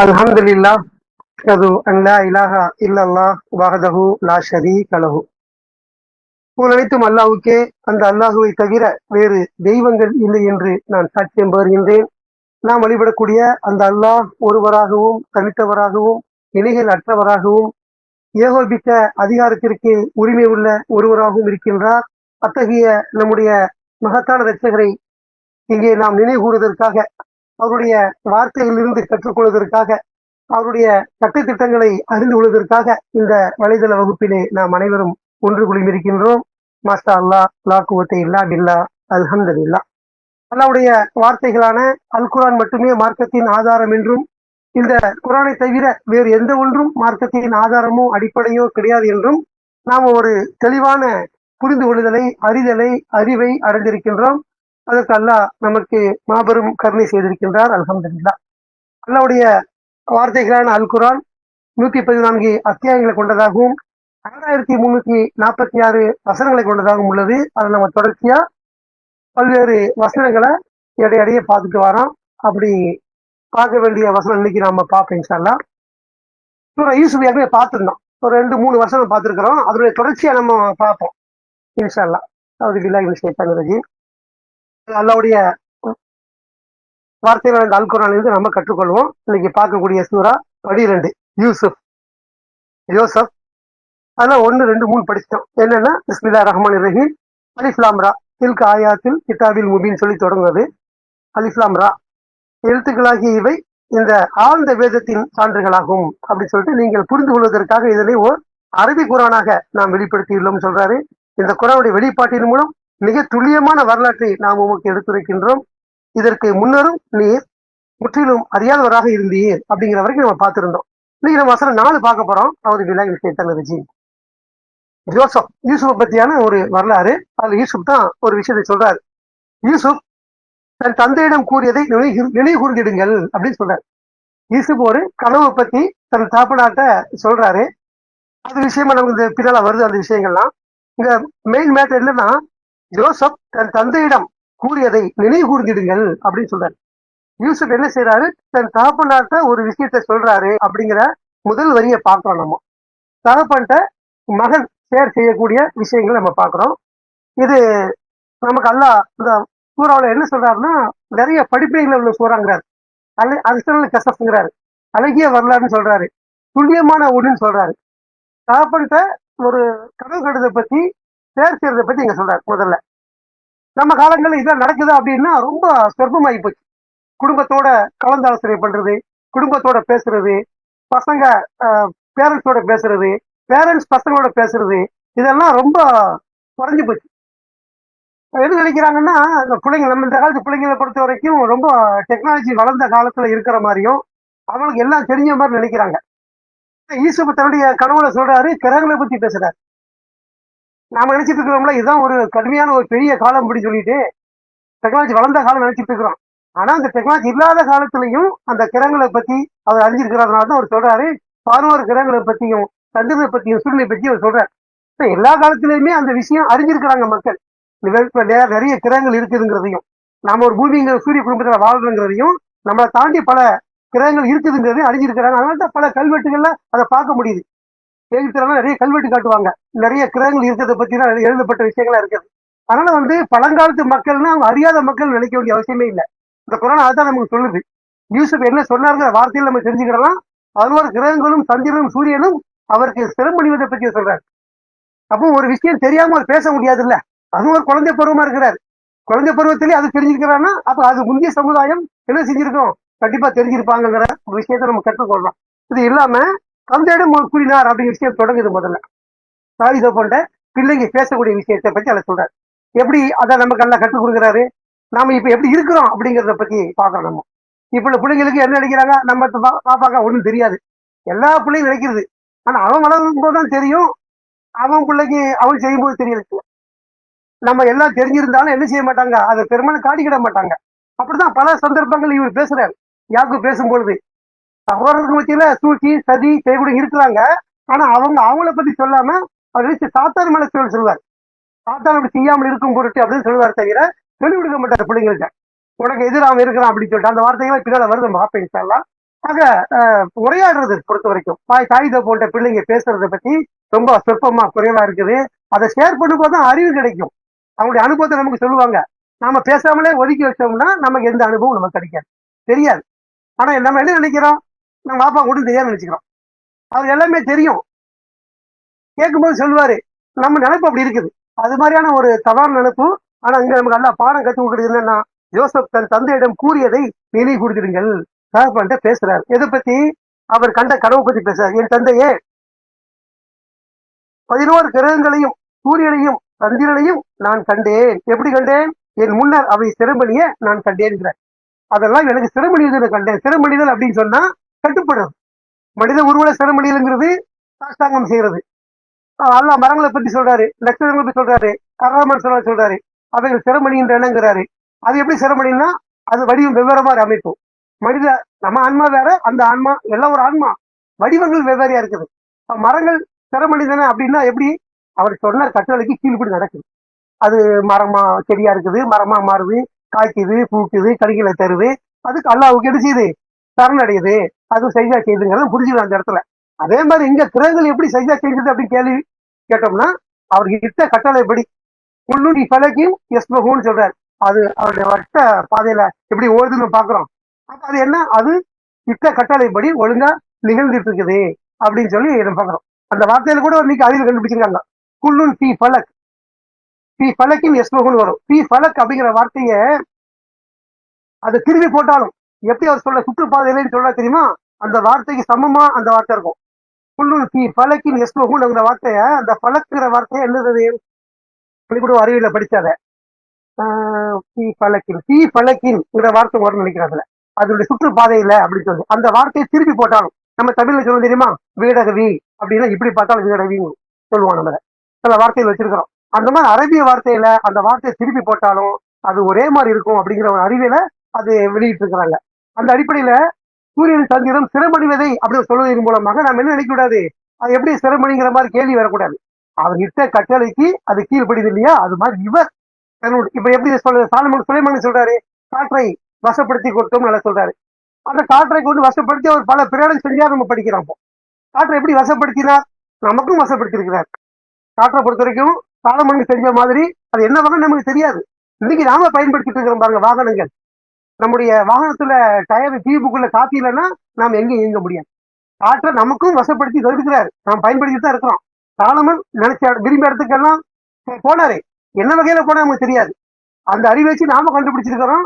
அல்ஹம்துலில்லாஹ் அஷ்ஹது அன் லா இலாஹா இல்லல்லாஹ் வஹ்தஹு லா ஷரீக லஹு. புகழனைத்தும் அல்லாஹ்வுக்கே, அந்த அல்லாஹுவை தவிர வேறு தெய்வங்கள் இல்லை என்று நான் சாட்சியம் பகர்கின்றேன். நாம் வழிபடக்கூடிய அந்த அல்லாஹ் ஒருவராகவும் தனித்தவராகவும் இணைகள் அற்றவராகவும் ஏகோபித்த அதிகாரத்திற்கு உரிமை உள்ள ஒருவராகவும் இருக்கின்றார். அத்தகைய நம்முடைய மகத்தான இரட்சகரை இங்கே நாம் நினைவு கூறுவதற்காக, அவருடைய வார்த்தைகளிலிருந்து கற்றுக்கொள்வதற்காக, அவருடைய சட்டத்திட்டங்களை அறிந்து கொள்வதற்காக இந்த வலைதள வகுப்பிலே நாம் அனைவரும் ஒன்று குழுமிருக்கின்றோம். மாஷா அல்லா, லா குவத்தை இல்லா பில்லா, அல்ஹம்துலில்லாஹ். அல்லாஹ்வுடைய வார்த்தைகளான அல் குர்ஆன் மட்டுமே மார்க்கத்தின் ஆதாரம் என்றும், இந்த குர்ஆனை தவிர வேறு எந்த ஒன்றும் மார்க்கத்தின் ஆதாரமோ அடிப்படையோ கிடையாது என்றும் நாம் ஒரு தெளிவான புரிந்து கொள்ளுதலை, அறிவை அடைந்திருக்கின்றோம். அதற்கு அல்லாஹ் நமக்கு மாபெரும் கருணை செய்திருக்கின்றார். அல்ஹம்துலில்லாஹ். அல்லாஹ்வுடைய வார்த்தைகளான அல் குர்ஆன் 114 அத்தியாயங்களை கொண்டதாகவும் 6346 வசனங்களை கொண்டதாகவும் உள்ளது. அதை நம்ம தொடர்ச்சியா பல்வேறு வசனங்களை இடையிடையே பார்த்துட்டு வரோம். அப்படி பார்க்க வேண்டிய வசனம் இன்னைக்கு நாம பார்ப்போம் இன்ஷா அல்லாஹ். சூரா யூசுப் ஏற்கனவே பார்த்துருந்தோம், ஒரு 2-3 வசனம் பார்த்துருக்கிறோம். அதனுடைய தொடர்ச்சியா நம்ம பார்ப்போம் இன்ஷா அல்லாஹ். அவுது பில்லாஹி மினஷ் ஷைத்தானிர் ரஜீம். அல்லாஹ்வுடைய வார்த்தைகள் இந்த அல் குர்ஆனில் இருந்து நம்ம கற்றுக்கொள்வோம். இன்னைக்கு பார்க்கக்கூடிய சூரா 12 யோசப். அதெல்லாம் 1, 2, 3 படிச்சிட்டோம். என்னன்னா பிஸ்மில்லாஹிர் ரஹ்மானிர் ரஹீம், அலிஃப் லாம் ரா தில்க ஆயாத்தில் கிதாபில் முபீன் சொல்லி தொடங்குவது. அலிஃப் லாம் ரா எழுத்துக்களாகிய இவை இந்த ஆழ்ந்த வேதத்தின் சான்றுகளாகும் அப்படின்னு சொல்லிட்டு நீங்கள் புரிந்து கொள்வதற்காக இதனை ஓர் அரபி குர்ஆனாக நாம் வெளிப்படுத்தியுள்ளோம் சொல்றாரு. இந்த குர்ஆனுடைய வெளிப்பாட்டின் மூலம் மிக துல்லியமான வரலாற்றை நாம் உமக்கு எடுத்துரைக்கின்றோம். இதற்கு முன்னரும் நீர் முற்றிலும் அறியாதவராக இருந்தீர் அப்படிங்கிற வரைக்கும் நம்ம பார்த்திருந்தோம். இன்னைக்கு நம்ம வசனம் 4 பார்க்க போறோம். அவுது பில்லாஹி மினஷ் ஷைத்தானிர் ரஜீம். யூசுப் பத்தியான ஒரு வரலாறு. அதுல யூசுப் தான் ஒரு விஷயத்தை சொல்றாரு. யூசுப் தன் தந்தையிடம் கூறியதை நினைவு கூர்ந்திடுங்கள் அப்படின்னு சொல்றாரு. யூசுப் ஒரு கனவு பத்தி தன் தாப்பனாட்ட சொல்றாரு. அது விஷயமா நமக்கு இந்த பின்னால வருது. அந்த விஷயங்கள்லாம் இங்க மெயின் மேட்டர் என்னன்னா, யோசப் தன் தந்தையிடம் கூறியதை நினைவு கூர்ந்திடுங்கள் அப்படின்னு சொல்றாரு. யூசுப் என்ன செய்யறாரு, தன் தகப்பனாட்ட ஒரு விஷயத்த சொல்றாரு அப்படிங்கிற முதல் வரியை பார்க்கிறோம். நம்ம தகப்பன்ட்ட மகன் ஷேர் செய்யக்கூடிய விஷயங்களை நம்ம பார்க்கிறோம். இது நமக்கு அல்லாஹ் இந்த சூறாவுல என்ன சொல்றாருன்னா, நிறைய படிப்பினைகளை உள்ள சூறாங்கிறாரு. அல்சனல் கசப்ங்கிறாரு, அழகிய வரலாறுன்னு சொல்றாரு, துல்லியமான ஒண்ணுன்னு சொல்றாரு. தகப்பன்ட்ட ஒரு கனவு கடுதை பத்தி ஷேர் செய்யறதை பத்தி இங்க சொல்றாரு. முதல்ல நம்ம காலங்களில் இதெல்லாம் நடக்குதா அப்படின்னா ரொம்ப சொற்பமாகி போச்சு. குடும்பத்தோட கலந்தாலோசனை பண்றது, குடும்பத்தோட பேசுறது, பசங்க பேரண்ட்ஸோட பேசுறது, பேரண்ட்ஸ் பசங்களோட பேசுறது, இதெல்லாம் ரொம்ப குறைஞ்சு போச்சு. எது நினைக்கிறாங்கன்னா, இந்த பிள்ளைங்க, நம்ம இந்த காலத்து பிள்ளைங்களை பொறுத்த வரைக்கும் ரொம்ப டெக்னாலஜி வளர்ந்த காலத்துல இருக்கிற மாதிரியும் அவங்களுக்கு எல்லாம் தெரிஞ்ச மாதிரி நினைக்கிறாங்க. யூசுப் தன்னுடைய கனவுல சொல்றாரு, கிரகங்களை பத்தி பேசுறாரு. நாம நினைச்சிட்டு இருக்கிறோம்ல, இதுதான் ஒரு கடுமையான ஒரு பெரிய காலம் அப்படின்னு சொல்லிட்டு டெக்னாலஜி வளர்ந்த காலம் நினைச்சிட்டு இருக்கிறோம். ஆனா அந்த டெக்னாலஜி இல்லாத காலத்திலையும் அந்த கிரகங்களை பத்தி அவர் அறிஞ்சிருக்கிறதுனால தான் அவர் சொல்றாரு, 11 கிரகங்களை பத்தியும் சந்திரனை பத்தியும் சூரியனை பத்தியும் அவர் சொல்றாரு. எல்லா காலத்திலயுமே அந்த விஷயம் அறிஞ்சிருக்கிறாங்க மக்கள். நிறைய கிரகங்கள் இருக்குதுங்கிறதையும், நாம ஒரு பூமிங்கிற சூரிய குடும்பத்துல வாழ்றோங்கிறதையும், நம்மளை தாண்டி பல கிரகங்கள் இருக்குதுங்கிறதையும் அறிஞ்சிருக்கிறாங்க. அதனால தான் பல கல்வெட்டுகள்ல அதை பார்க்க முடியுது. எழுத்துலாம் நிறைய கல்வெட்டு காட்டுவாங்க, நிறைய கிரகங்கள் இருக்கிறத பத்தி தான் எழுதப்பட்ட விஷயங்களா இருக்குது. அதனால பழங்காலத்து மக்கள்னா அவங்க அறியாத மக்கள் நினைக்க வேண்டிய அவசியமே இல்லை. இந்த குர்ஆன் அதான் நமக்கு சொல்லுது. யூசுப் என்ன சொன்னாருங்கிற வார்த்தையில் நம்ம தெரிஞ்சுக்கிறோம். 11 கிரகங்களும் சந்திரனும் சூரியனும் அவருக்கு சிரமணிவதை பற்றி சொல்றாரு. அப்போ ஒரு விஷயம் தெரியாம அவர் பேச முடியாது இல்ல. அதுவும் ஒரு குழந்தை பருவமா இருக்கிறார். குழந்தை பருவத்திலேயே அது தெரிஞ்சுக்கிறான்னா அப்ப அது முந்தைய சமுதாயம் என்ன செஞ்சிருக்கோம், கண்டிப்பா தெரிஞ்சிருப்பாங்கிற ஒரு விஷயத்தை நம்ம கற்றுக்கொள்றோம். இது இல்லாம தந்தையிடம் கூறினார் அப்படிங்கிற விஷயம் தொடங்குது. முதல்ல தாய் தகப்பன்ட்ட பிள்ளைங்க பேசக்கூடிய விஷயத்தை பத்தி அதை சொல்றாரு. எப்படி அதை நமக்கு எல்லாம் கற்றுக் கொடுக்குறாரு, நாம இப்ப எப்படி இருக்கிறோம் அப்படிங்கிறத பத்தி பாக்குறோம். நம்ம இப்ப பிள்ளைங்களுக்கு என்ன நினைக்கிறாங்க, நம்ம பாப்பாக்கா ஒண்ணும் தெரியாது, எல்லா பிள்ளையும் நினைக்கிறது. ஆனா அவன் வளரும் போதுதான் தெரியும், அவன் பிள்ளைக்கு அவன் செய்யும்போது தெரியாது. நம்ம எல்லாம் தெரிஞ்சிருந்தாலும் என்ன செய்ய மாட்டாங்க, அதை பெரும்பாலும் காட்டிக்கிட மாட்டாங்க. அப்படிதான் பல சந்தர்ப்பங்கள் இவர் பேசுறாரு. யாருக்கு பேசும்பொழுது சகோதரர்கள் மத்தியில சூழ்ச்சி சதி செய்யக்கூடிய இருக்கிறாங்க. ஆனா அவங்கள பத்தி சொல்லாம அவர் சாத்தான் மேல சொல்லுவார். சாத்தான் அப்படி செய்யாமல் இருக்கும் பொருட்டு அப்படின்னு சொல்லுவார், தவிர சொல்லி கொடுக்க மாட்டார் பிள்ளைங்கள்ட்ட. உனக்கு எதிர அவன் இருக்கிறான் அப்படின்னு சொல்லிட்டு அந்த வார்த்தைகளை பின்னால வருது. பார்ப்பேன் இன்ஷா அல்லாஹ். ஆக உரையாடுறது பொறுத்த வரைக்கும் காகித போன்ற பிள்ளைங்க பேசுறத பத்தி ரொம்ப சொற்பமா குறைவா இருக்குது. அதை ஷேர் பண்ணும்போது தான் அறிவு கிடைக்கும். அவங்களுடைய அனுபவத்தை நமக்கு சொல்லுவாங்க. நாம பேசாமலே ஒதுக்கி வச்சோம்னா நமக்கு எந்த அனுபவம் நமக்கு கிடைக்காது, தெரியாது. ஆனா நம்ம என்ன நினைக்கிறோம், நம்ம பாப்பா கூட தெரியாம நினைச்சுக்கிறோம். அவர் எல்லாமே தெரியும், கேட்கும்போது சொல்லுவாரு. நம்ம நினைப்பு அப்படி இருக்குது. அது மாதிரியான ஒரு தவறான நினைப்பு. ஆனா இங்க நமக்கு நல்லா பாடம் கற்றுக் கொடுக்குறது என்னன்னா, ஜோசப் தன் தந்தையிடம் கூறியதை நினைவு கூர்ந்திடுங்கள். தகப்பன்ட்ட பேசுறாரு. எதை பத்தி? அவர் கண்ட கனவு பத்தி பேசுறாரு. என் தந்தையே, 11 கிரகங்களையும் சூரியனையும் சந்திரனையும் நான் கண்டேன். எப்படி கண்டேன்? என் முன்னர் அவை சிறமணிய நான் கண்டேன். அதெல்லாம் எனக்கு சிறமணியதில் கண்டேன். சிறமணிதல் அப்படின்னு சொன்னா கட்டுப்படுறது. மனித உருவல சிறமணிதல்ங்கிறது சாஷ்டாங்கம் செய்யறது. அல்லா மரங்களை பத்தி சொல்றாரு, நட்சத்திரங்களை பத்தி சொல்றாரு, கராமன் சொல்றாரு. அவைகள் சிறமணின்றனங்கிறாரு. அது எப்படி சிறமணின்னா அது வடிவம் வெவ்வேறமா அமைப்பு. மனித நம்ம ஆன்மா வேற, அந்த ஆன்மா எல்லாம் ஒரு ஆன்மா, வடிவங்கள் வெவ்வேறையா இருக்குது. மரங்கள் சிறமணிதானே அப்படின்னா எப்படி? அவர் சொன்ன கட்டளைக்கு கீழ்படி நடக்குது. அது மரமா செடியா இருக்குது, மரமா மாறுது, காய்க்குது, பூக்குது, கனிகளை தருது. அதுக்கு அல்லாவுக்கு என்ன செய்யுது? சரணடையுது. அது சைஜா செய்யுதுங்கிறத புரிஞ்சுக்கலாம் அந்த இடத்துல. அதே மாதிரி இங்க கிரகங்கள் எப்படி சைஜா செய்யுது அப்படின்னு கேள்வி கேட்டோம்னா, அவருக்கு இட்ட கட்டளைப்படி உள்ளூரி பலகையும் எஸ்மகுன்னு சொல்றாரு. அது அவருடைய வட்ட பாதையில எப்படி ஓடுதுன்னு பாக்குறோம். அப்ப அது என்ன? அது இட்ட கட்டளைப்படி ஒழுங்கா நிகழ்ந்துட்டு இருக்குது அப்படின்னு சொல்லி நம்ம பாக்குறோம். அந்த வார்த்தையில கூட இன்னைக்கு அறிவு கண்டுபிடிச்சிருக்காங்க. குல்லுன் பி பலக், பி பலக்கின் எஸ்மகுன்னு வரும். பி பலக் அப்படிங்கிற வார்த்தைய அது திரும்பி போட்டாலும் எப்படி அவர் சொல்ல சுற்றுப்பாதையிலன்னு சொல்ல தெரியுமா? அந்த வார்த்தைக்கு சமமா அந்த வார்த்தை இருக்கும். குல்லுன் பி பலக்கின் எஸ்மகுன்னு அந்த வார்த்தைய, அந்த பலக்குங்கிற வார்த்தைய என்னது? கூட அறிவியல படிச்சாத பலக்கின் வார்த்தை வரும் நினைக்கிறாங்க. அதனுடைய சுற்றுப்பாதையில அப்படின்னு சொல்லி அந்த வார்த்தையை திருப்பி போட்டாலும் நம்ம தமிழ்ல சொல்ல தெரியுமா? வீடகவி அப்படின்னா இப்படி பார்த்தாலும் வீடகவின்னு சொல்லுவோம். நம்ம சில வார்த்தைகள் வச்சிருக்கிறோம். அந்த மாதிரி அரபிய வார்த்தையில அந்த வார்த்தையை திருப்பி போட்டாலும் அது ஒரே மாதிரி இருக்கும் அப்படிங்கிற ஒரு அறிவியல அது வெளியிட்டு இருக்கிறாங்க. அந்த அடிப்படையில சூரியன் சந்திரன் சிறமணிவதை அப்படின்னு சொல்வதன் மூலமாக நம்ம என்ன நினைக்க கூடாது, அது எப்படி சிறமணிங்கிற மாதிரி கேள்வி வரக்கூடாது. அவர் இட்ட கட்டளைக்கு அது கீழ்படிது இல்லையா? அது மாதிரி இவர் இப்ப எப்படி சொல்றது, சுலைமான் சொல்றாரு, காற்றை வசப்படுத்தி கொடுத்தோம் நல்லா சொல்றாரு. அந்த காற்றை கொண்டு வசப்படுத்தி அவர் பல பிரயாணம் செஞ்சா நம்ம படிக்கிறோம். காற்றை எப்படி வசப்படுத்தினார்? நமக்கும் வசப்படுத்தி இருக்கிறார். காற்றை பொறுத்த வரைக்கும் சாலமனுக்கு செஞ்ச மாதிரி அது என்ன வகை நமக்கு தெரியாது. இன்னைக்கு நாம பயன்படுத்திட்டு இருக்கிறோம் பாருங்க வாகனங்கள். நம்முடைய வாகனத்துல டயர் டியூபுக்குள்ள காத்து இல்லைன்னா நாம எங்கேயும் இயங்க முடியாது. காற்றை நமக்கும் வசப்படுத்தி தடுக்கிறாரு, நாம் பயன்படுத்திட்டு தான் இருக்கிறோம். சாலமன் நினைச்ச விரும்பிய இடத்துக்கெல்லாம் போனாரு. என்ன வகையில போனா நமக்கு தெரியாது. அந்த அறிவை வச்சு நாம கண்டுபிடிச்சிருக்கிறோம்.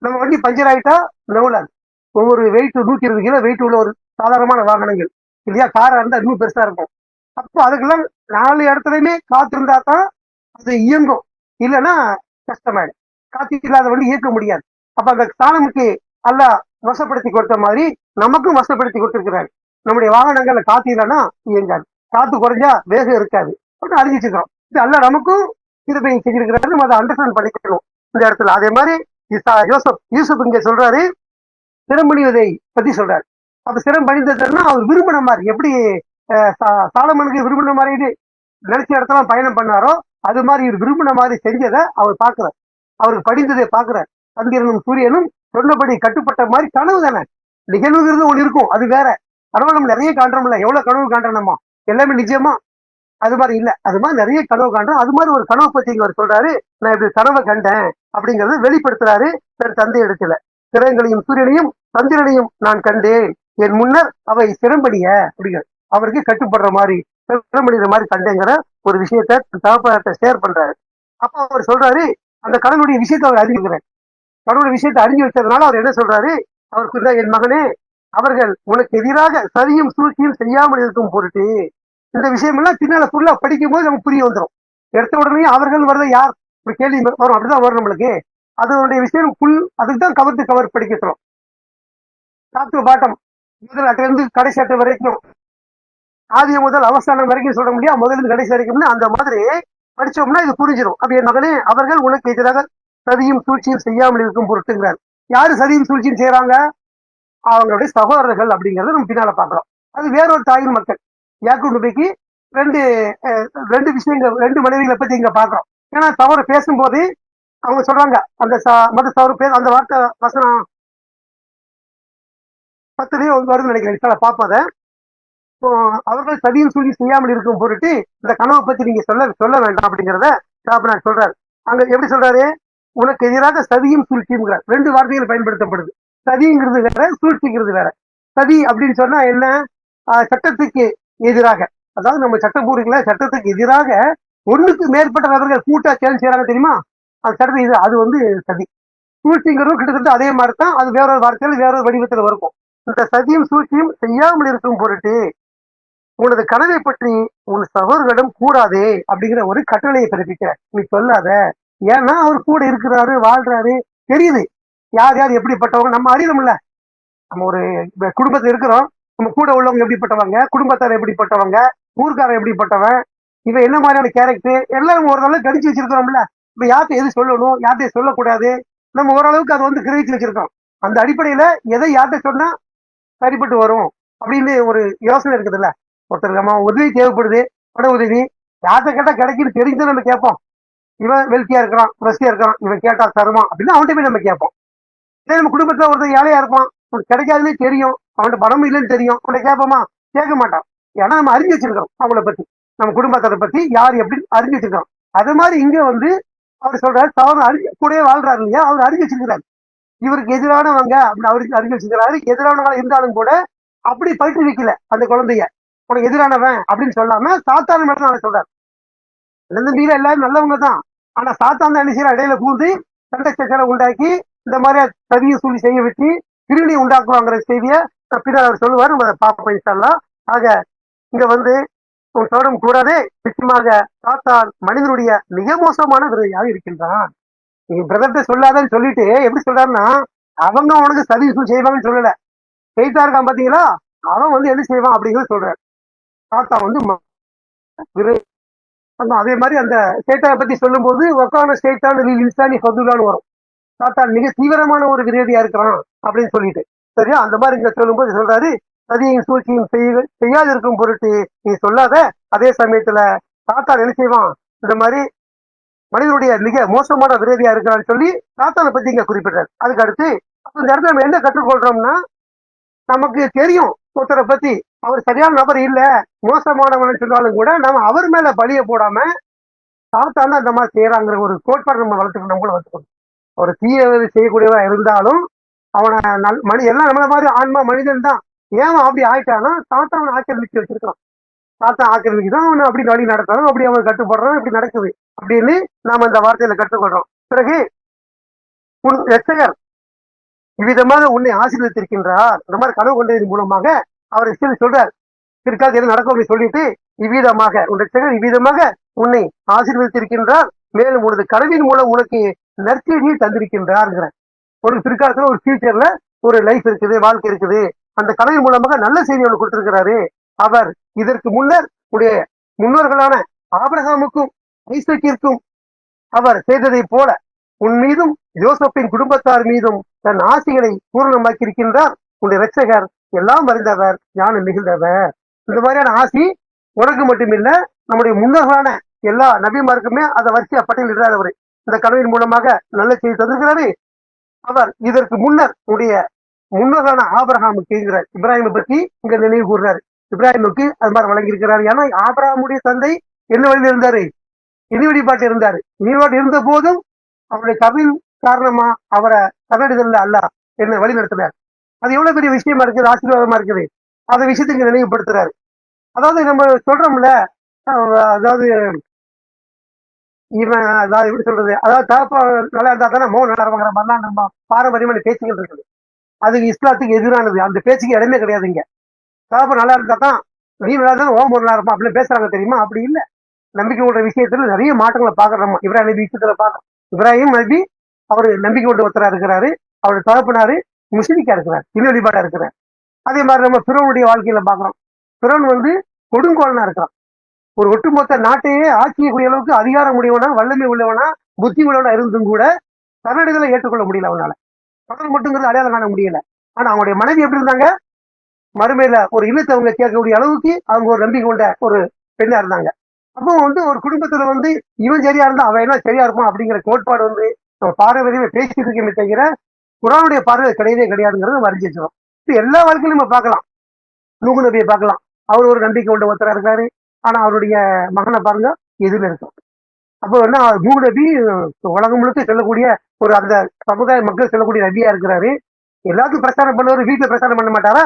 நம்ம வண்டி பஞ்சர் ஆயிட்டா நவுலாது. ஒவ்வொரு வெயிட் 120 கிலோ வெயிட் உள்ள ஒரு சாதாரணமான வாகனங்கள் இல்லையா? காரா இருந்தா இன்னும் பெருசா இருக்கும். அப்போ அதுக்கெல்லாம் 4 இடத்துலயுமே காத்து இருந்தா தான் அது இயங்கும், இல்லைன்னா கஷ்டமாயிடும். காத்து இல்லாத வண்டி இயக்க முடியாது. அப்ப அந்த சாணமுக்கு அல்ல வசப்படுத்தி கொடுத்த மாதிரி நமக்கும் வசப்படுத்தி கொடுத்திருக்கிறாரு. நம்முடைய வாகனங்கள்ல காத்து இல்லைன்னா இயங்காது, காத்து குறைஞ்சா வேகம் இருக்காது. அறிஞ்சிச்சுக்கிறோம். இது அல்ல நமக்கும் கிருபை செஞ்சிருக்கிறாரு. நம்ம அதை அண்டர்ஸ்டாண்ட் பண்ணிக்கணும் இந்த இடத்துல. அதே மாதிரி யூசுப் இங்க சொல்றாரு, சிறம்பணிவதை பத்தி சொல்றாரு. அப்ப சிறம் பணிந்ததுன்னா அவர் விரும்பின மாதிரி, எப்படி சாலமனுக்கு விரும்பின மாதிரி நினைச்ச இடத்துல பயணம் பண்ணாரோ அது மாதிரி இவர் விரும்பின மாதிரி செஞ்சதை அவர் பார்க்கிறார். அவருக்கு படிந்ததை பார்க்கிறார். சந்திரனும் சூரியனும் சொன்னபடி கட்டுப்பட்ட மாதிரி கனவு தானே. நிகழ்வுங்கிறது ஒண்ணு இருக்கும், அது வேற. கனவு நம்ம நிறைய காண்றோம்ல, எவ்வளவு கனவு காண்றோம், எல்லாமே நிஜமா அது மாதிரி இல்ல. அது மாதிரி நிறைய கனவு காண்றோம். அது மாதிரி ஒரு கனவு பத்தி இவர் சொல்றாரு, நான் இப்படி கனவை கண்டேன் அப்படிங்கறத வெளிப்படுத்துறாரு தன் தந்தை இடத்துல. கிரகங்களையும் சூரியனையும் சந்திரனையும் நான் கண்டேன், என் முன்னர் அவை சிறம்படிய அப்படிங்கிற அவருக்கு கட்டுப்படுற மாதிரி சிறம்படிகிற மாதிரி கண்டேங்கிற ஒரு விஷயத்த தகப்பனத்தை ஷேர் பண்றாரு. அப்ப அவர் சொல்றாரு, அந்த கடவுளுடைய விஷயத்தை அவர் அறிஞ்சுக்கிறேன். கடவுளுடைய விஷயத்தை அறிஞ்சு வச்சதுனால அவர் என்ன சொல்றாரு, அவருக்கு என் மகனே, அவர்கள் உனக்கு எதிராக சதியும் சூழ்ச்சியும் செய்யாமல் இருக்கும் பொருட்டு இந்த விஷயம் எல்லாம் பின்னால ஃபுல்லா படிக்கும் போது நமக்கு புரிய வந்துடும். எடுத்த உடனே அவர்கள் வரத யார் கேள்வி வரும், அப்படிதான் வரும் நம்மளுக்கு. அதனுடைய விஷயம் ஃபுல் அதுக்கு தான் கவர் டு கவர் படிக்கிறோம். டாப் டு பாட்டம், முதல் அட்டிலிருந்து கடைசி அட்டை வரைக்கும், ஆதிய முதல் அவசானம் வரைக்கும் சொல்ல முடியாது, முதலிருந்து கடைசி வரைக்கும்னு அந்த மாதிரி படிச்சோம்னா இது புரிஞ்சிடும். அப்படி என் மகனே, அவர்கள் உனக்கு எதிராக சதியும் சூழ்ச்சியும் செய்யாமல் இருக்கும் பொருட்டுங்கிறார். யாரு சதியும் சூழ்ச்சியும் செய்யறாங்க? அவங்களுடைய சகோதரர்கள் அப்படிங்கறத நம்ம பின்னால பாக்குறோம். அது வேறொரு தாயின் மக்கள். யாக்கூப் நபிக்கு ரெண்டு விஷயங்கள், 2 மனைவிகளை பத்தி இங்க பாக்குறோம். ஏன்னா தவறு பேசும்போது அவங்க சொல்றாங்க, அந்த மத தவறு அந்த வார்த்தை வசனம் 10லயோ வருதுன்னு நினைக்கிறேன், பார்ப்போம் அதை. இப்போ அவர்கள் சதியும் சூழ்ச்சி செய்யாமல் இருக்கும் பொருட்டு இந்த கனவை பத்தி நீங்க சொல்ல வேண்டாம் அப்படிங்கிறத சாப்பனார் சொல்றாரு. அங்க எப்படி சொல்றாரு? உனக்கு எதிராக சதியும் சூழ்ச்சிங்கிறார். 2 வார்த்தைகள் பயன்படுத்தப்படுது. சதிங்கிறது வேற, சூழ்ச்சிங்கிறது வேற. சதி அப்படின்னு சொன்னா என்ன? சட்டத்துக்கு எதிராக, அதாவது நம்ம சட்டப்பூர்வங்கள சட்டத்துக்கு எதிராக ஒண்ணுக்கு மேற்பட்ட நபர்கள் கூட்டா சேர்ந்து செய்யறாங்க தெரியுமா, அந்த சட்டத்தை இது அது வந்து சதி. சூழ்ச்சிங்கிறதும் கிட்டத்தட்ட அதே மாதிரி தான், அது வேறொரு வார்த்தையில் வேறொரு வடிவத்தில் இருக்கும். இந்த சதியும் சூழ்ச்சியும் செய்யாமல் இருக்கும் பொருட்டு உனது கனவை பற்றி உன் சகோதரிடம் கூடாதே அப்படிங்கிற ஒரு கட்டளையை பிறப்பிக்கிற, நீ சொல்லாத. ஏன்னா அவர் கூட இருக்கிறாரு, வாழ்றாரு, தெரியுது யார் யார் எப்படிப்பட்டவங்க நம்ம அறியணும்ல. நம்ம ஒரு குடும்பத்தில் இருக்கிறோம், நம்ம கூட உள்ளவங்க எப்படிப்பட்டவங்க, குடும்பத்தார் எப்படிப்பட்டவங்க, ஊர்க்காரன் எப்படிப்பட்டவன், இவன் என்ன மாதிரியான கேரக்டர் எல்லாம் ஓரளவுக்கு கணிச்சு வச்சிருக்கிறோம்ல. இப்ப யார்கிட்ட எது சொல்லணும், யார்கிட்ட சொல்லக்கூடாது, நம்ம ஓரளவுக்கு அதை வந்து கிரகிச்சு வச்சிருக்கோம். அந்த அடிப்படையில எதை யார்கிட்ட சொன்னா சரிப்பட்டு வரும் அப்படின்னு ஒரு யோசனை இருக்குதுல்ல. ஒருத்தருக்கு நம்ம உதவி தேவைப்படுது, பண உதவி, யார்கிட்ட கேட்டா கிடைக்குன்னு தெரிஞ்சு நம்ம கேட்போம். இவன் வெல்த்தியா இருக்கிறான், வசதியா இருக்கிறான், இவன் கேட்டா தருமா அப்படின்னு அவன்கிட்ட போய் நம்ம கேட்போம். இதே நம்ம குடும்பத்துல ஒருத்தர் ஏழையா இருப்பான், உனக்கு கிடைக்காதுன்னே தெரியும், அவன்கிட்ட பணம் இல்லைன்னு தெரியும், அவனை கேட்போமா? கேட்க மாட்டான். ஏன்னா நம்ம அறிஞ்சு வச்சிருக்கிறோம் அவங்கள பத்தி, நம்ம குடும்பத்தை பத்தி யார் எப்படி அறிஞ்சு வச்சிருக்கிறோம். அது மாதிரி இங்க வந்து அவர் சொல்றாரு, அவர் கூடவே வாழ்றாரு இல்லையா, அவர் அறிஞ்சு வச்சிருக்கிறாரு. இவருக்கு எதிரானவங்க அப்படின்னு அவருக்கு அறிஞ்சு வச்சிருக்கிறாரு. எதிரானவங்க இருந்தாலும் கூட அப்படி பயிற்சி வைக்கல அந்த குழந்தைய, உனக்கு எதிரானவன் அப்படின்னு சொல்லாம சாத்தான மட்டும் நான் சொல்றாரு. நம்பிக்கை எல்லாரும் நல்லவங்க தான், ஆனா சாத்தான் தான் என்ன செய்யற, இடையில பூந்து சண்டை சச்சரை உண்டாக்கி இந்த மாதிரி சதியை சொல்லி செய்ய வச்சு பிரிவினை உண்டாக்குவாங்கிற செய்தியை பின்னர் அவர் சொல்லுவார். நம்ம அதை பார்ப்போம் இன்ஷா. ஆக இங்க வந்து உன் சோடம் கூடாதே, நிச்சயமாக சாத்தான் மனிதனுடைய மிக மோசமான விரோதியாக இருக்கின்றான். நீங்க பிரதர்கிட்ட சொல்லாதன்னு சொல்லிட்டு எப்படி சொல்றாருன்னா, அவங்க உனக்கு சதி செய்வாங்கன்னு சொல்லல, செய்தா இருக்கான் பாத்தீங்களா, அவன் வந்து என்ன செய்வான் அப்படிங்கிறது சொல்றாரு. சாத்தான் வந்து அதே மாதிரி அந்த சேட்டானை பத்தி சொல்லும் போது ஒக்கான சேட்டான் இன்சானி ஃபதுல்லான்னு வரும். சாத்தான் மிக தீவிரமான ஒரு விரோதியா இருக்கிறான் அப்படின்னு சொல்லிட்டு, சரியா? அந்த மாதிரி இங்க சொல்லும் போது சொல்றாரு, சதியையும் சூழ்ச்சியும் செய்யாது இருக்கும் பொருட்டு நீ சொல்லாத. அதே சமயத்துல சாத்தான் என்ன செய்வான், இந்த மாதிரி மனிதனுடைய மிக மோசமான விரோதியா இருக்கிறான்னு சொல்லி சாத்தானை பத்தி இங்க குறிப்பிடுறாரு. அதுக்கு அடுத்து இந்த இடத்துல நம்ம என்ன கற்றுக்கொள்றோம்னா, நமக்கு தெரியும் ஒருத்தரை பத்தி அவர் சரியான நபர் இல்ல, மோசமானவன் சொன்னாலும் கூட நம்ம அவர் மேல பழிய போடாம சாத்தான் அந்த மாதிரி செய்யறாங்கிற ஒரு கோட்பாடு நம்ம வளர்த்துக்கணும், நம்மளும் வளர்த்துக்கணும். ஒரு தீய செய்யக்கூடியவா இருந்தாலும் அவனை எல்லாம் நம்மள மாதிரி ஆன்மா மனிதன் தான். ஏன் அப்படி ஆயிட்டானா, சாத்தான் அவனை ஆக்கிரமிச்சு வச்சிருக்கான். சாத்தான் ஆக்கிரமிக்குதான் அவனை அப்படி வழி நடத்தாலும், அப்படி அவன் கட்டுப்படுறான், இப்படி நடக்குது அப்படின்னு நாம இந்த வார்த்தையில கற்றுக்கொள்றோம். பிறகு உன் ரட்சகர் இவ்விதமாக உன்னை ஆசீர்வதித்திருக்கின்றார். இந்த மாதிரி கனவு கொண்டதன் மூலமாக அவர் சொல்றார், பிற்காலத்தில் என்ன நடக்கும் சொல்லிட்டு, இவ்விதமாக உன் ரட்சகர் இவ்விதமாக உன்னை ஆசீர்வதித்திருக்கின்றார், மேலும் உனது கனவின் மூலம் உனக்கு நற்செய்தியை தந்திருக்கின்றார். ஒரு பிற்காலத்துல ஒரு ஃபியூச்சர்ல ஒரு லைஃப் இருக்குது, வாழ்க்கை இருக்குது, அந்த கனவின் மூலமாக நல்ல செய்தி அவனுக்கு கொடுத்திருக்கிறாரு. அவர் இதற்கு முன்னர் உடைய முன்னோர்களான ஆபிரகாமுக்கும் ஐசக்கிற்கும் அவர் செய்ததை போல உன் மீதும் யோசப்பின் குடும்பத்தார் மீதும் தன் ஆசைகளை பூரணமாக்கி இருக்கின்றார். உன்னுடைய ரட்சகர் எல்லாம் அறிந்தவர், ஞானம் மிகுந்தவர். இந்த மாதிரியான ஆசி உனக்கு மட்டுமில்ல, நம்முடைய முன்னோர்களான எல்லா நபிமாருக்குமே அதை வரிசையா பட்டியலிடுறார். அவரு இந்த கனவின் மூலமாக நல்ல செய்தி தந்திருக்கிறாரு. அவர் இதற்கு முன்னர் உடைய முன்னோர்களான ஆபிரகாமுக்கு இருக்கிறார், இப்ராஹிமை பற்றி இங்க நினைவு கூறுறாரு. இப்ராஹிமுக்கு அது மாதிரி வழங்கியிருக்கிறார். ஏன்னா ஆபிரகாமுடைய தந்தை என்ன வழியில் இருந்தாரு, இனி வழிபாட்டு இருந்தாரு. இனிவழிபாட்டு இருந்த போதும் அவருடைய கவின் காரணமா அவரை தகடுதல்ல அல்லாஹ் என்ன வழி நடத்தினார். அது எவ்வளவு பெரிய விஷயமா இருக்குது, ஆசீர்வாதமா இருக்குது. அந்த விஷயத்துக்கு நினைவுபடுத்துறாரு. அதாவது நம்ம சொல்றோம்ல, அதாவது இவன் அதாவது எப்படி சொல்றது, அதாவது தகப்ப நல்லா இருந்தா தானே மோ நல்லா இருப்பாங்கிற மாதிரிலாம் நம்ம பாரம்பரியமான பேச்சுகள் இருக்குது. அது இஸ்லாத்துக்கு எதிரானது, அந்த பேச்சுக்கு இடமே கிடையாது. இங்க தகப்ப நல்லா இருந்தா தான் நீ நல்லா இருந்தா ஓம் நல்லா இருப்பான் அப்படின்னு பேசுறாங்க தெரியுமா? அப்படி இல்லை. நம்பிக்கை கொண்ட விஷயத்துல நிறைய மாற்றங்களை பாக்குறோம். இப்ராஹிம் நபி விஷயத்துல பாக்குறோம். இப்ராஹிம் நபி அவரு நம்பிக்கை கொண்டு ஒருத்தரா இருக்கிறாரு, அவரு தகப்பனாரு முஸ்லிக்கா இருக்கிறார், இன வழிபாடா இருக்கிறார். அதே மாதிரி நம்ம பிறவனுடைய வாழ்க்கையில பாக்குறோம். பிறவன் வந்து கொடுங்கோலனா இருக்கிறான். ஒரு ஒட்டுமொத்த நாட்டையே ஆட்சியக்கூடிய அளவுக்கு அதிகாரம் முடியவனா, வல்லமை உள்ளவனா, புத்தி உள்ளவனா இருந்தும் கூட தன்னடைகளை ஏற்றுக்கொள்ள முடியல அவனால. கடல் மட்டுங்கிறது அடையாளம் காண முடியல. ஆனா அவங்களுடைய மனைவி எப்படி இருந்தாங்க, மறுமையில ஒரு இல்லத்தை அவங்க கேட்கக்கூடிய அளவுக்கு அவங்க ஒரு நம்பிக்கை கொண்ட ஒரு பெண்ணா இருந்தாங்க. அப்போ வந்து ஒரு குடும்பத்துல வந்து இவன் சரியா இருந்தா அவன் என்ன சரியா இருப்பான் அப்படிங்கிற கோட்பாடு வந்து நம்ம பாரம்பரியமே பேசிட்டு இருக்கே தவிர குரானுடைய பார்வை கிடையவே கிடையாதுங்கிறத நம்ம அறிஞ்சிச்சிடும். எல்லா வாழ்க்கையிலும் நம்ம பார்க்கலாம். நூகு நபியை பார்க்கலாம். அவர் ஒரு நம்பிக்கை உள்ள ஒருத்தரா இருக்காரு. ஆனா அவருடைய மகனை பாருங்க எதிரில் இருக்கும். அப்போ என்ன நூகு நபி உலகம் முழுக்க செல்லக்கூடிய ஒரு அந்த சமுதாய மக்கள் செல்லக்கூடிய நபியா இருக்கிறாரு. எல்லாத்துக்கும் பிரச்சாரம் பண்ணுவாரு. வீட்டுல பிரச்சாரம் பண்ண மாட்டாரா?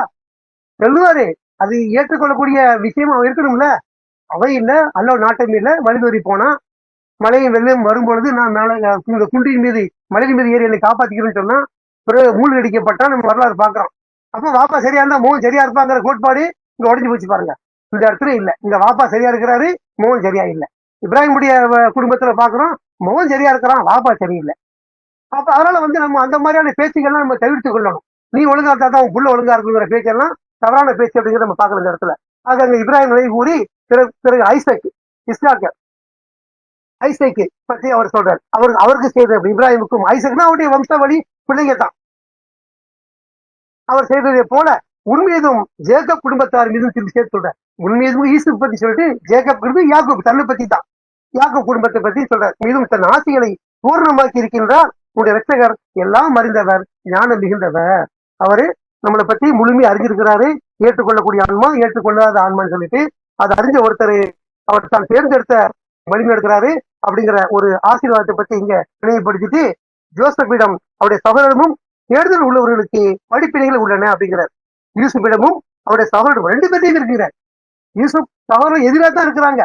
சொல்லுவாரு. அது ஏற்றுக்கொள்ளக்கூடிய விஷயமா இருக்கணும்ல. அவை இல்ல, அல்ல நாட்டம் இல்ல, வழிதோறி போனா மழையும் வெள்ளம் வரும்பொழுது நான் இந்த குன்றின் மீது மலையின் மீது ஏறி என்னை காப்பாத்திக்கிறேன்னு சொன்னா பிறகு மூழ்கடிக்கப்பட்டா நம்ம வரலாறு பாக்குறோம். அப்போ வாப்பா சரியா இருந்தா மோகன் சரியா இருப்பாங்கிற கோட்பாடு இங்க உடஞ்சு போச்சு பாருங்க. இந்த இடத்துல இல்ல. இங்க வாப்பா சரியா இருக்கிறாரு, மோகன் சரியா இல்ல. இப்ராஹிமுடைய குடும்பத்துல பாக்குறோம், மோகன் சரியா இருக்கிறான், வாப்பா சரியில்லை. அப்ப அதனால நம்ம அந்த மாதிரியான பேச்சுகள்லாம் நம்ம தவிர்த்து கொள்ளணும். நீ ஒழுங்கா இருந்தா தான் உன் புள்ள ஒழுங்கா இருக்குங்கிற பேச்செல்லாம் தவறான பேச்சு அப்படிங்கிறத நம்ம பார்க்கணும் இந்த இடத்துல. ஆக அங்க இப்ராஹிம் நிலை கூறி பிறகு ஐசக் இஸ்லாக்க ஐசைக்கு பற்றி அவர் சொல்றாரு. அவருக்கு செய்த இப்ராஹிமுக்கும் ஐசக்னா அவருடைய வம்சாவளி பிள்ளைங்க தான். அவர் செய்ததை போல உன்மீதும் ஜேக்கப் குடும்பத்தார் மீதும் திரும்பி சேர்த்து சொல்றார். உன்மீதும் ஈசுப் பத்தி சொல்லிட்டு ஜேக்கப் யாக்கூப் தன்னை பத்தி தான், யாக்கூப் குடும்பத்தை பத்தி சொல்றார். மீதும் தன் ஆசைகளை பூர்ணமாக்கி இருக்கின்றார் உடைய ரட்சகர், எல்லாம் அறிந்தவர், ஞானம் மிகுந்தவர். அவரு நம்மளை பத்தி முழுமையா அறிஞ்சிருக்கிறாரு. ஏற்றுக்கொள்ளக்கூடிய ஆன்மா, ஏற்றுக்கொள்ளாத ஆன்மான்னு சொல்லிட்டு அதை அறிஞ்ச ஒருத்தர் அவர் தான் தேர்ந்தெடுத்த வலிமை எடுக்கிறாரு அப்படிங்கிற ஒரு ஆசீர்வாதத்தை பத்தி இங்க நினைவுபடுத்திட்டு, ஜோசப்பிடம் அவருடைய சகோதரமும் தேர்தல் உள்ளவர்களுக்கு படிப்பினைகள் உள்ளன அப்படிங்கிறார். யூசுப்பிடமும் அவருடைய சகோதரரும் 2 பேர்த்தையும் இருக்கிறார். யூசுப் சகோதரர் எதிராக தான் இருக்கிறாங்க.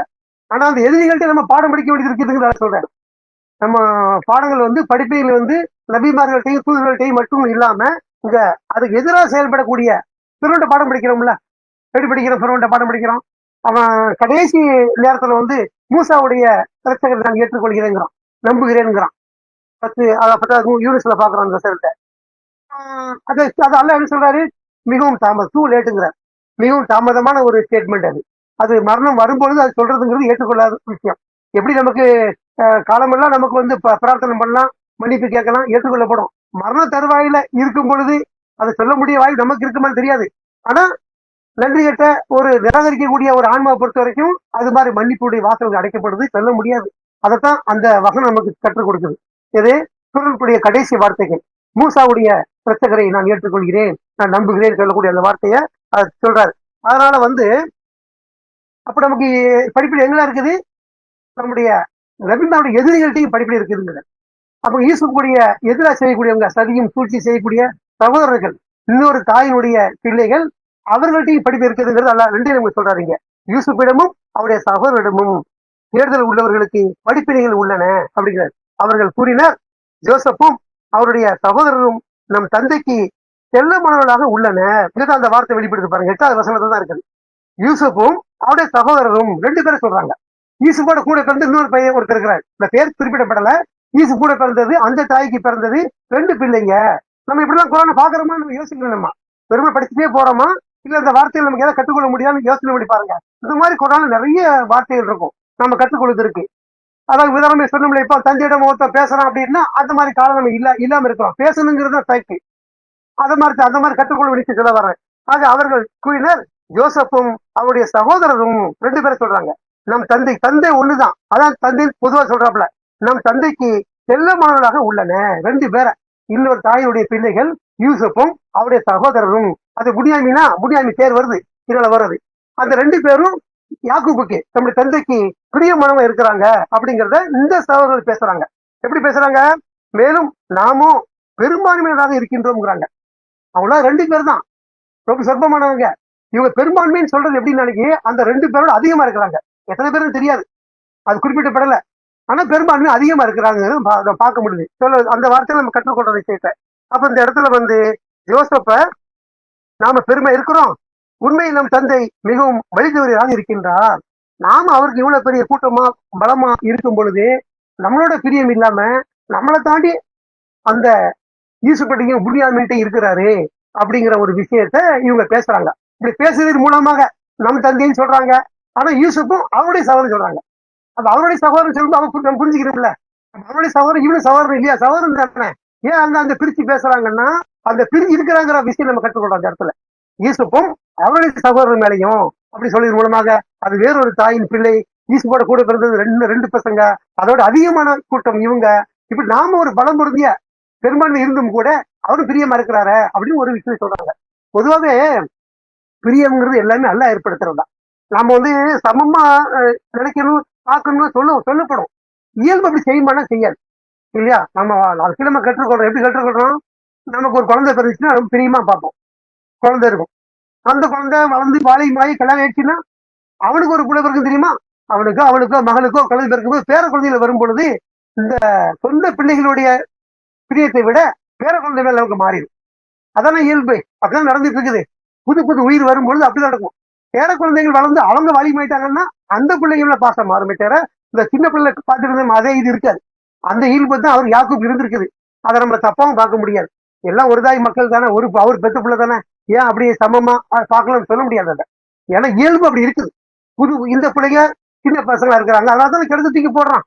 ஆனா அந்த எதிரிகள்கிட்ட நம்ம பாடம் படிக்க வேண்டியது இருக்குதுங்கிறத சொல்றேன். நம்ம பாடங்கள் படிப்பைகள் நபிமார்கள்ட்டையும் தூதர்கள்ட்டையும் மட்டும் இல்லாம இங்க அதுக்கு எதிராக செயல்படக்கூடிய பிறவன்ட்ட பாடம் படிக்கிறோம்ல. எப்படி படிக்கிறோம்? பிறவன்ட்ட பாடம் படிக்கிறோம். அவன் கடைசி நேரத்துல மூசாவுடைய பிரச்சனை நான் ஏற்றுக்கொள்கிறேங்கிறான், நம்புகிறேங்கிறான். யூனிஸ்ல பாக்குறோம் அந்த ரிசல்ட்டை. அது அல்ல என்ன சொல்றாரு? மிகவும் தாமதம், டூ லேட்டுங்கிறார். மிகவும் தாமதமான ஒரு ஸ்டேட்மெண்ட் அது. அது மரணம் வரும்பொழுது அது சொல்றதுங்கிறது ஏற்றுக்கொள்ளாத விஷயம். எப்படி நமக்கு காலமெல்லாம் நமக்கு பிரார்த்தனை பண்ணலாம், மன்னிப்பு கேட்கலாம், ஏற்றுக்கொள்ளப்படும். மரண தருவாயில இருக்கும் பொழுது அதை சொல்ல முடிய வாய் நமக்கு இருக்குமான்னு தெரியாது. ஆனா நன்றி கட்ட ஒரு நிராகரிக்கக்கூடிய ஒரு ஆன்மாவை பொறுத்த வரைக்கும் அது மாதிரி மன்னிப்புடைய வாசல்கள் அடைக்கப்படுது, சொல்ல முடியாது. அதைத்தான் அந்த வகனம் நமக்கு கற்றுக் கொடுக்குது. இது குரலுடைய கடைசி வார்த்தைகள். மூசாவுடைய பிரச்சகரை நான் ஏற்றுக்கொள்கிறேன், நான் நம்புகிறேன் சொல்லக்கூடிய அந்த வார்த்தையை சொல்றாரு. அதனால அப்ப நமக்கு படிப்பில் எங்கெல்லாம் இருக்குது? நம்முடைய ரவீந்திரனுடைய எதிரிகள்ட்டையும் படிப்பில் இருக்குதுங்க. அப்ப யூசுஃபுடைய எதிராக செய்யக்கூடியவங்க, சதியும் சூழ்ச்சி செய்யக்கூடிய சகோதரர்கள், இன்னொரு தாயினுடைய பிள்ளைகள், அவர்கள்ட்டையும் படிப்பு இருக்குதுங்கிறது அல்ல 2 நமக்கு சொல்றாருங்க. யூசுஃபிடமும் அவருடைய சகோதரிடமும் தேர்தல் உள்ளவர்களுக்கு படிப்பினைகள் உள்ளன அப்படிங்கிறார். அவர்கள் கூறினார், ஜோசப்பும் அவருடைய சகோதரரும் நம் தந்தைக்கு செல்லமானவர்களாக உள்ளன. இதுதான் அந்த வார்த்தை வெளிப்படுத்து பாருங்க. 8வது வசனத்துல தான் இருக்குது. யூசுஃபும் அவருடைய சகோதரரும் 2 பேரும் சொல்றாங்க. யூசுஃபோட கூட பிறந்து இன்னொரு பையன் ஒருத்தர் இருக்கிறார். இந்த பேர் குறிப்பிடப்படல. யூசுஃப் கூட பிறந்தது, அந்த தாய்க்கு பிறந்தது 2 பிள்ளைங்க. நம்ம இப்படிலாம் குரானை பாக்குறோமா? நம்ம யோசிக்கணுமா? பெருமை படிச்சுட்டே போறோமா, இல்ல இந்த வார்த்தைகள் நமக்கு ஏதாவது கற்றுக்கொள்ள முடியாதுன்னு யோசனை பண்ணி பாருங்க. இந்த மாதிரி குரான்ல நிறைய வார்த்தைகள் இருக்கும் நம்ம கற்றுக்கொள்வது இருக்கு. அதாவது உதாரணமே சொன்னோம்ல, இப்ப தந்தையிடம் ஒருத்தர் பேசுறான் அப்படின்னா அந்த மாதிரி காலம் நம்ம இல்லாம இருக்கிறோம். பேசணுங்கிறது சைக்கு. அந்த மாதிரி கற்றுக்கொள்ள வேண்டிய சொல்ல வர்றேன். ஆக அவர்கள் கூறினர், ஜோசப்பும் அவருடைய சகோதரரும் 2 பேரை சொல்றாங்க. நம் தந்தை ஒண்ணுதான், அதான் தந்தை பொதுவா சொல்றாப்புல. நம் தந்தைக்கு செல்லமானவர்களாக உள்ளன 2 பேரை. இன்னொரு தாயுடைய பிள்ளைகள் யூசுப்பும் அவருடைய சகோதரரும். அது புனியாமி பேர் வருது, இதனால வருது. அந்த 2 பேரும் யாக்கூபுக்கு, நம்முடைய தந்தைக்கு பிரியமானவங்க இருக்கிறாங்க அப்படிங்கிறத இந்த சகோதரர்கள் பேசுறாங்க. எப்படி பேசுறாங்க? மேலும் நாமும் பெரும்பான்மையினராக இருக்கின்றோம்ங்கிறாங்க. அவங்களா 2 பேர் தான் ரொம்ப சொற்பமானவங்க. இவங்க பெரும்பான்மைன்னு சொல்றது எப்படின்னு அந்த 2 பேரோட அதிகமா இருக்கிறாங்க. எத்தனை பேரும் தெரியாது, அது குறிப்பிடப்படல. ஆனா பெரும்பான்மை அதிகமா இருக்கிறாங்க பார்க்க முடியுது. அந்த வார்த்தையில நம்ம கற்றுக்கொண்ட விஷயத்த. அப்ப இந்த இடத்துல ஜோசப்ப நாம பெருமை இருக்கிறோம், உண்மையில் நம் தந்தை மிகவும் வழிதவறியாக இருக்கின்றார். நாம அவருக்கு இவ்வளவு பெரிய கூட்டமா பலமா இருக்கும் பொழுது நம்மளோட பிரியம் இல்லாம நம்மளை தாண்டி அந்த யூசுப்பட்டியும் புனியாமின்ட்டு இருக்கிறாரு அப்படிங்கிற ஒரு விஷயத்த இவங்க பேசுறாங்க. இப்படி பேசுறதன் மூலமாக நம் தந்தைன்னு சொல்றாங்க. ஆனா யூசுப்பும் அவருடைய சகோதரன் சொல்றாங்க. அப்ப அவருடைய சகோதரன் சொல்லும்போது அவங்க நம்ம புரிஞ்சுக்கிறோம்ல, அவருடைய சகோதரன் இவனு சகோதரன் இல்லையா? சகோதரன் தானே. ஏன் அந்த பிரிச்சு பேசுறாங்கன்னா அந்த பிரிஞ்சு இருக்கிறாங்கிற விஷயம் நம்ம கற்றுக்கொள்றோம் அந்த இடத்துல. யூசுப்பும் அவருடைய சகோதரன் மேலையும் அப்படி சொல்லின் மூலமாக அது வேறொரு தாயின் பிள்ளை. யூசுப்போட கூட பிறந்தது 2 பசங்க, அதோட அதிகமான கூட்டம் இவங்க. இப்படி நாம ஒரு பலம் பொருந்திய பெரும்பான்மை இருந்தும் கூட அவரும் பிரியமா இருக்கிறாரு அப்படின்னு ஒரு விஷயம் சொல்றாங்க. பொதுவாகவே பிரியம்ங்கிறது எல்லாமே அல்ல ஏற்படுத்துறது தான். நாம வந்து சமமா நினைக்கணும், பார்க்கணும்னு சொல்லப்படும். இயல்பு அப்படி செய்யுமானா செய்யாது இல்லையா? நம்ம அதுக்கு நம்ம கற்றுக்கொள்றோம். எப்படி கற்றுக்கொள்றோம்? நமக்கு ஒரு குழந்தை பிறந்துச்சுன்னா ரொம்ப பிரியமா பார்ப்போம். குழந்தை இருக்கும். அந்த குழந்தை வளர்ந்து வாலிபமாகி கல்யாணம் ஆயிடுச்சுன்னா அவனுக்கு ஒரு பிள்ளை பிறக்கும் தெரியுமா? அவனுக்கோ மகனுக்கோ குழந்தை பிறக்கும்போது பேர குழந்தைகள் வரும் பொழுது இந்த சொந்த பிள்ளைகளுடைய பிரியத்தை விட பேர குழந்தை மேல நமக்கு மாறிடும். அதான இயல்பு. அப்படிதான் நடந்துட்டு இருக்குது. புது புது உயிர் வரும்பொழுது அப்படிதான் நடக்கும். பேர குழந்தைகள் வளர்ந்து அவங்க வலிமாயிட்டாங்கன்னா அந்த பிள்ளைகள பாசம் மாறுமே தவிர இந்த சின்ன பிள்ளை பார்த்துருந்தோம் அதே இது இருக்காது. அந்த இயல்பு தான் அவர் யாக்கும் இருந்திருக்குது. அதை நம்ம தப்பாவும் பார்க்க முடியாது. எல்லாம் ஒரு தாய் மக்கள் தானே, அவர் பெத்த பிள்ளை தானே, ஏன் அப்படியே சமமா பார்க்கலாம்னு சொல்ல முடியாது. அதை ஏன்னா இயல்பு அப்படி இருக்குது. இந்த பிள்ளைங்க சின்ன பசங்களா இருக்கிறாங்க, அதனால தான் கெடுத்து தூக்கி போடுறான்.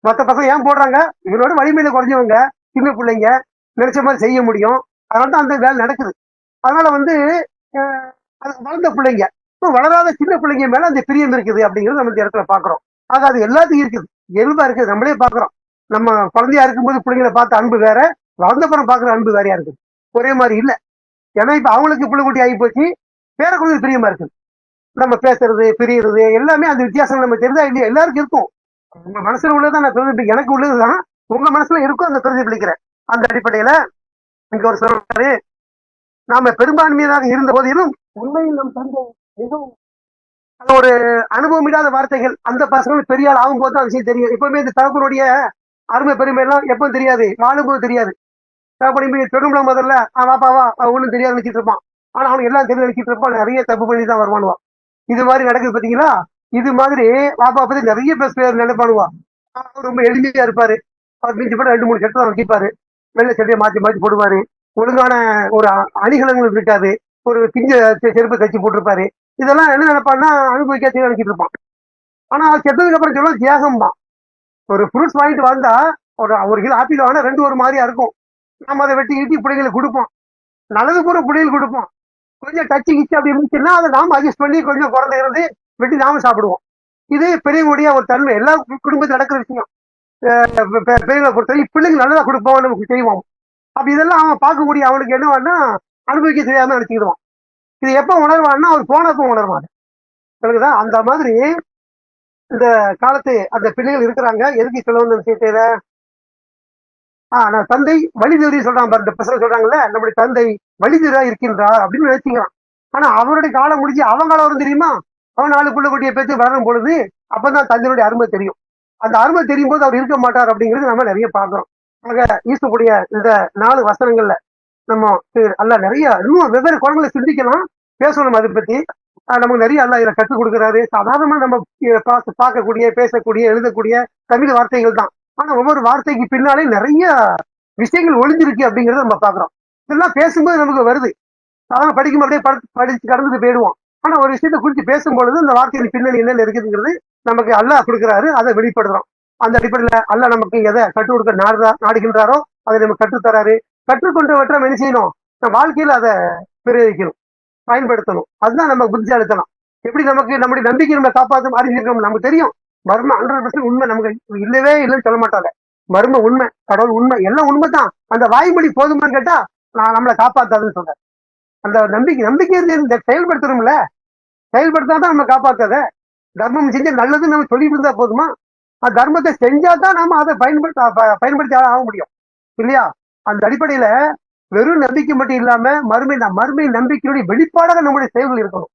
மற்ற பசங்க ஏன் போடுறாங்க? இவரோட வலிமையில குறைஞ்சவங்க, சின்ன பிள்ளைங்க நினைச்ச மாதிரி செய்ய முடியும். அதனால தான் அந்த வேலை நடக்குது. அதனால வந்து அது வளர்ந்த பிள்ளைங்க இப்போ வளராத சின்ன பிள்ளைங்க மேல அந்த பிரியம் இருக்குது அப்படிங்கிறது நம்ம இந்த இடத்துல பாக்குறோம். ஆக அது எல்லாத்தையும் இருக்குது, இயல்பா இருக்குது. நம்மளே பாக்குறோம். நம்ம குழந்தையா இருக்கும்போது பிள்ளைங்களை பார்த்த அன்பு வேற, வளர்ந்தப்புறம் பாக்குற அன்பு வேறையா இருக்குது. ஒரே மாதிரி இல்லை. ஏன்னா இப்ப அவங்களுக்கு பிள்ளை குட்டி ஆகி போச்சு, பேர குழந்தை பிரியமா இருக்குது. நம்ம பேசுறது பிரியறது எல்லாமே அந்த வித்தியாசம் நம்ம தெரிஞ்சா இல்லையா? எல்லாருக்கும் இருக்கும். உங்க மனசுல உள்ளதான் நான் பிரதிபலிக்க, எனக்கு உள்ளதுதான் உங்க மனசுல இருக்கும், அந்த பிரதிபலிக்கிறேன். அந்த அடிப்படையில இங்க ஒரு சொல்றாரு, நாம பெரும்பான்மையாக இருந்த போதிலும் உண்மையில் நம் தந்தை மிகவும் ஒரு அனுபவம் இல்லாத வார்த்தைகள். அந்த பசங்களுக்கு பெரிய ஆள் ஆகும்போது தான் விஷயம் தெரியும். எப்பவுமே இந்த தகப்பனுடைய அருமை பெருமை எல்லாம் எப்பவும் தெரியாது, வாழும்போது தெரியாது. தகப்பனை பெரும்புல முதல்ல வாப்பாவா ஒன்னும் தெரியாது நினைச்சிட்டு இருப்பான். ஆனா அவனுக்கு எல்லாம் தெரிஞ்சு நினைச்சிட்டு இருப்பான். நிறைய தப்பு பண்ணி தான் வருவானுவான். இது மாதிரி நடக்குது பாத்தீங்களா? இது மாதிரி பாப்பா பத்தி நிறைய பேர் நினைப்பானுவான். ரொம்ப எளிமையா இருப்பாரு. அவர் மிஞ்சி போட 2-3 சட்டை தான் வச்சிப்பாரு. வெள்ளை சட்டையை மாத்தி மாத்தி போடுவாரு. ஒழுங்கான ஒரு அணிகலங்கள் இருக்காது. ஒரு பிஞ்ச செருப்பு தச்சு போட்டிருப்பாரு. இதெல்லாம் என்ன நினைப்பான்னா அனுபவிக்காத நினைச்சிட்டு இருப்பான். ஆனா செத்ததுக்கு அப்புறம் சொல்ல தியாகம் தான். ஒரு ஃப்ரூட்ஸ் வாங்கிட்டு வந்தா ஒரு கிலோ ஆப்பிள் வாங்கினா 2 ஒரு மாதிரியா இருக்கும். நம்ம அதை வெட்டி ஈட்டி பிள்ளைங்களுக்கு கொடுப்போம். நல்லது பூரா பிள்ளைகளுக்கு கொடுப்போம். கொஞ்சம் டச்சு கிச்சு அப்படி இருந்துச்சுன்னா அதை நாம அட்ஜஸ்ட் பண்ணி கொஞ்சம் குறைந்து வெட்டி நாம சாப்பிடுவோம். இது பெரியவங்களுடைய ஒரு தன்மை, எல்லா குடும்பத்தில் நடக்கிற விஷயம். பெரியவங்களை பொறுத்தவரை பிள்ளைங்க நல்லதா கொடுப்போம், நமக்கு செய்வோம். அப்படி இதெல்லாம் அவன் பார்க்கக்கூடிய அவனுக்கு என்னவான்னா அனுபவிக்க தெரியாம நினைச்சுக்கிடுவான். இது எப்ப உணர்வான்னா அவர் போனப்ப உணர்வான். சொல்லுதான் அந்த மாதிரி இந்த காலத்து அந்த பிள்ளைகள் இருக்கிறாங்க. எதுக்கு சொல்ல வந்த விஷயத்த நான் தந்தை வழிதேறி சொல்றான் பாரு. இந்த பசங்க சொல்றாங்கல்ல, நம்முடைய தந்தை வழிதேறா இருக்கின்றார் அப்படின்னு நினைச்சுக்கிறான். ஆனா அவருடைய காலம் முடிஞ்சு அவன் காலம் வரும் தெரியுமா? அவன் 4 புள்ள குட்டியை பேச்சு வளரும் பொழுது அப்பதான் தந்தையுடைய அருமை தெரியும். அந்த அருமை தெரியும் போது அவர் இருக்க மாட்டார் அப்படிங்கிறது நம்ம நிறைய பாக்குறோம். ஆக ஈசக்கூடிய இந்த 4 வசனங்கள்ல நம்ம அல்ல நிறைய இன்னும் வெவ்வேறு குழந்தைகளை சிந்திக்கலாம், பேசணும் அதை பத்தி. நமக்கு நிறைய அல்ல இதை கற்றுக் கொடுக்குறாரு. சாதாரணமா நம்ம பார்க்கக்கூடிய, பேசக்கூடிய, எழுதக்கூடிய தமிழ் வார்த்தைகள் தான். ஆனா ஒவ்வொரு வார்த்தைக்கு பின்னாலே நிறைய விஷயங்கள் ஒளிஞ்சிருக்கு அப்படிங்கறத நம்ம பாக்குறோம். இதெல்லாம் பேசும்போது நமக்கு வருது. சாதாரண படிக்கும் அப்படியே படிச்சு கடந்துட்டு போயிடுவோம். ஆனா ஒரு விஷயத்த குறித்து பேசும்பொழுது அந்த வார்த்தையின் பின்னணி என்ன இருக்குதுங்கிறது நமக்கு அல்லாஹ் கொடுக்குறாரு, அதை வெளிப்படுறோம். அந்த அடிப்படையில அல்லாஹ் நமக்கு எதை கற்றுக் கொடுக்க நாடுகின்றாரோ அதை நம்ம கற்றுத்தராரு. கற்றுக்கொண்டவற்றை என்ன செய்யணும்? நம்ம வாழ்க்கையில அதை பிரயோகிக்கணும், பயன்படுத்தணும். அதுதான் நம்ம புத்திசாலித்தனம். எப்படி நமக்கு நம்முடைய நம்பிக்கை நம்ம காப்பாற்றும் அறிஞ்சிருக்கோம். நமக்கு தெரியும் மர்ம 100% உண்மை நமக்கு இல்லவே இல்லைன்னு சொல்ல மாட்டாங்க. மர்ம உண்மை, கடவுள் உண்மை, எல்லாம் உண்மைதான். அந்த வாய்மொழி போதுமான்னு கேட்டா நான் நம்மளை காப்பாத்தாதுன்னு சொல்றேன். அந்த நம்பிக்கை செயல்படுத்தணும்ல, செயல்படுத்தாதான் நம்ம காப்பாத்தாத. தர்மம் செஞ்ச நல்லதுன்னு நம்ம சொல்லிட்டு இருந்தா போதுமா? அந்த தர்மத்தை செஞ்சாதான் நாம அதை பயன்படுத்தி ஆக முடியும் இல்லையா? அந்த அடிப்படையில வெறும் நம்பிக்கை மட்டும் இல்லாம மறுமை நம்பிக்கையுடைய வெளிப்பாடாக நம்முடைய செயல்கள் இருக்கணும்.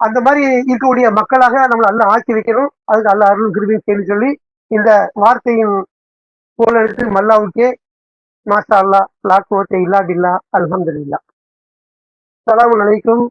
அந்த மாதிரி இருக்கக்கூடிய மக்களாக நம்மளை நல்லா ஆக்கி வைக்கணும். அதுக்கு அல்ல அருள் கிருபையும் சொல்லி இந்த வார்த்தையின் போல மல்லாவுக்கே மாஷா அல்லா, லா குவத்த இல்லா பில்லா, அல்ஹம்துலில்லாஹ். அஸ்ஸலாமு அலைக்கும்